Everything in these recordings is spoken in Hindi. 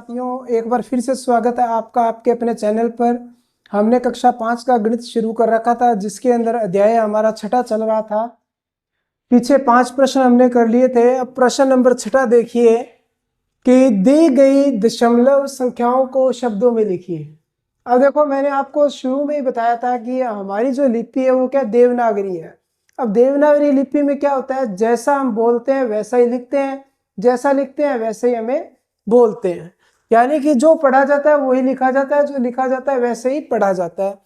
साथियों, एक बार फिर से स्वागत है आपका आपके अपने चैनल पर। हमने कक्षा 5 का गणित शुरू कर रखा था, जिसके अंदर अध्याय हमारा छठा चल रहा था। पीछे 5 प्रश्न हमने कर लिए थे। अब प्रश्न नंबर 6 देखिए कि दी गई दशमलव संख्याओं को शब्दों में लिखिए। अब देखो, मैंने आपको शुरू में ही बताया था कि हमारी जो लिपि है वो क्या देवनागरी है। अब देवनागरी लिपि में क्या होता है, जैसा हम बोलते हैं वैसा ही लिखते हैं, जैसा लिखते हैं वैसे ही हमें बोलते हैं। यानी कि जो पढ़ा जाता है वही लिखा जाता है, जो लिखा जाता है वैसे ही पढ़ा जाता है।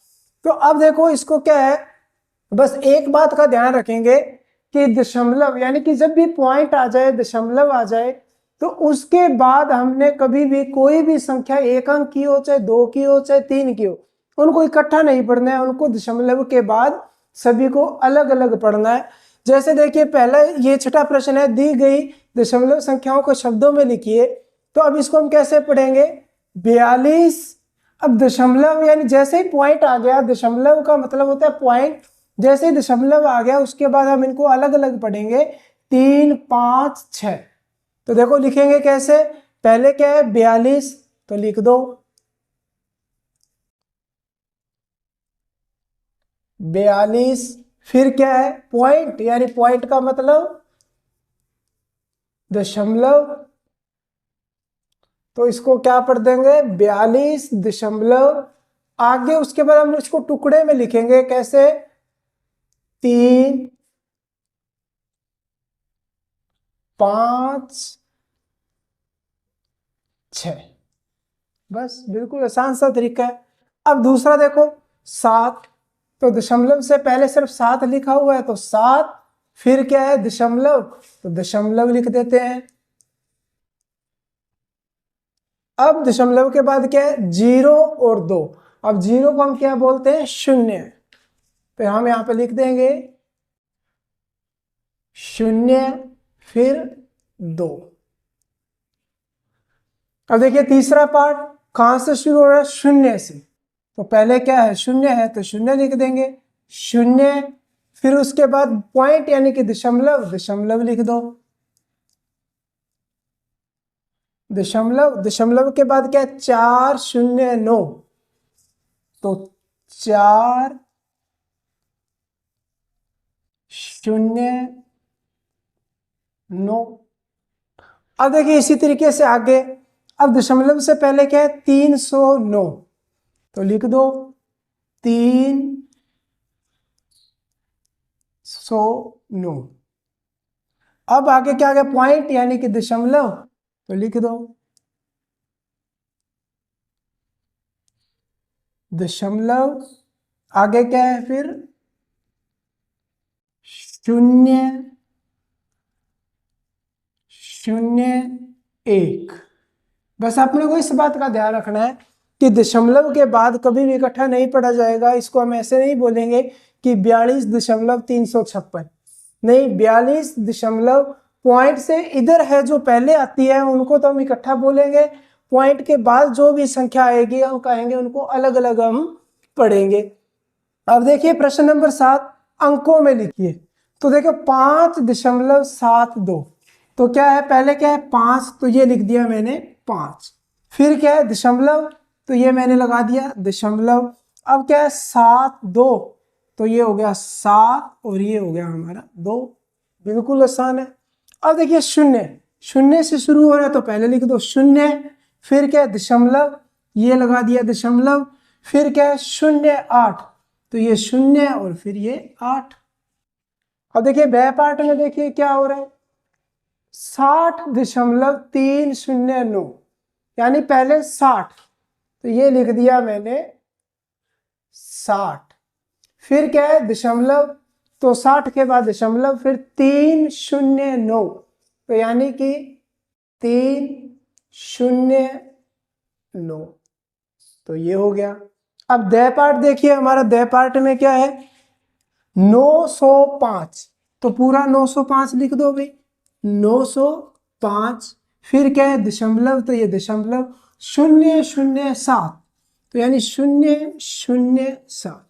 तो अब देखो, इसको क्या है, बस एक बात का ध्यान रखेंगे कि दशमलव यानी कि जब भी पॉइंट आ जाए, दशमलव आ जाए, तो उसके बाद हमने कभी भी कोई भी संख्या एक अंक की हो, चाहे 2 की हो, चाहे 3 की हो, उनको इकट्ठा नहीं पढ़ना है। उनको दशमलव के बाद सभी को अलग अलग पढ़ना है। जैसे देखिए, पहला ये छठा प्रश्न है, दी गई दशमलव संख्याओं को शब्दों में लिखिए। तो अब इसको हम कैसे पढ़ेंगे, 42। अब दशमलव यानी जैसे ही पॉइंट आ गया, दशमलव का मतलब होता है पॉइंट, जैसे ही दशमलव आ गया उसके बाद हम इनको अलग अलग पढ़ेंगे, 3, 5, 6। तो देखो लिखेंगे कैसे, पहले क्या है 42, तो लिख दो 42। फिर क्या है पॉइंट, यानी पॉइंट का मतलब दशमलव, तो इसको क्या पढ़ देंगे 42 दशमलव आगे। उसके बाद हम इसको टुकड़े में लिखेंगे कैसे, 3, 5, 6। बस बिल्कुल आसान सा तरीका है। अब दूसरा देखो 7, तो दशमलव से पहले सिर्फ 7 लिखा हुआ है, तो 7। फिर क्या है दशमलव, तो दशमलव लिख देते हैं। अब दशमलव के बाद क्या है 0 और 2। अब 0 को हम क्या बोलते हैं, शून्य। तो हम यहां पे लिख देंगे 0 फिर 2। अब देखिए तीसरा पार्ट कहां से शुरू हो रहा है, शून्य से। तो पहले क्या है शून्य है, तो शून्य लिख देंगे 0। फिर उसके बाद पॉइंट यानी कि दशमलव, दशमलव लिख दो। दशमलव, दशमलव के बाद क्या है 4, 0, 9। तो 4, 0, 9। अब देखिए इसी तरीके से आगे, अब दशमलव से पहले क्या है 309। तो लिख दो 309। अब आगे क्या आ गया पॉइंट यानी कि दशमलव, तो लिख दो दशमलव। आगे क्या है फिर 0, 0, 1। बस अपने को इस बात का ध्यान रखना है कि दशमलव के बाद कभी भी इकट्ठा नहीं पढ़ा जाएगा। इसको हम ऐसे नहीं बोलेंगे कि 42.356, नहीं, 42 दशमलव पॉइंट से इधर है जो पहले आती है उनको तो हम इकट्ठा बोलेंगे। पॉइंट के बाद जो भी संख्या आएगी हम कहेंगे उनको अलग अलग हम पढ़ेंगे। अब देखिए प्रश्न नंबर 7, अंकों में लिखिए। तो देखो 5.72। तो क्या है, पहले क्या है 5, तो ये लिख दिया मैंने 5। फिर क्या है दशमलव, तो ये मैंने लगा दिया दशमलव। अब क्या है 7, 2, तो ये हो गया 7 और ये हो गया हमारा 2। बिल्कुल आसान है। अब देखिए 0, 0 से शुरू हो रहा है तो पहले लिख दो 0। फिर क्या है दशमलव, ये लगा दिया दशमलव। फिर क्या है 0, 8, तो ये 0 और फिर ये 8। अब देखिए ब पार्ट में देखिए क्या हो रहा है 60.309, यानी पहले 60, तो ये लिख दिया मैंने 60। फिर क्या है दशमलव, तो 60 के बाद दशमलव, फिर 309, तो यानी कि 309, तो ये हो गया। अब द पार्ट देखिए, हमारा द पार्ट में क्या है 905, तो पूरा 905 लिख दो भाई 905। फिर क्या है दशमलव, तो ये दशमलव 007, तो यानी 007।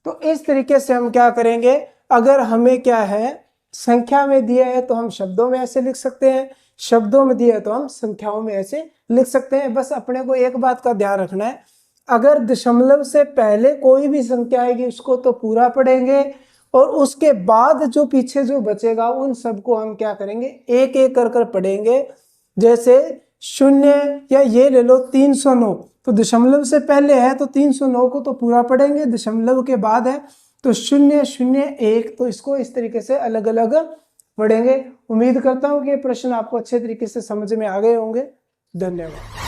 तो इस तरीके से हम क्या करेंगे, अगर हमें क्या है संख्या में दिया है तो हम शब्दों में ऐसे लिख सकते हैं, शब्दों में दिया है तो हम संख्याओं में ऐसे लिख सकते हैं। बस अपने को एक बात का ध्यान रखना है, अगर दशमलव से पहले कोई भी संख्या आएगी उसको तो पूरा पढ़ेंगे, और उसके बाद जो पीछे जो बचेगा उन सबको हम क्या करेंगे, एक एक कर कर पढ़ेंगे। जैसे 0 या ये ले लो 309, तो दशमलव से पहले है तो 309 को तो पूरा पढ़ेंगे, दशमलव के बाद है तो 001, तो इसको इस तरीके से अलग अलग पढ़ेंगे। उम्मीद करता हूँ कि ये प्रश्न आपको अच्छे तरीके से समझ में आ गए होंगे। धन्यवाद।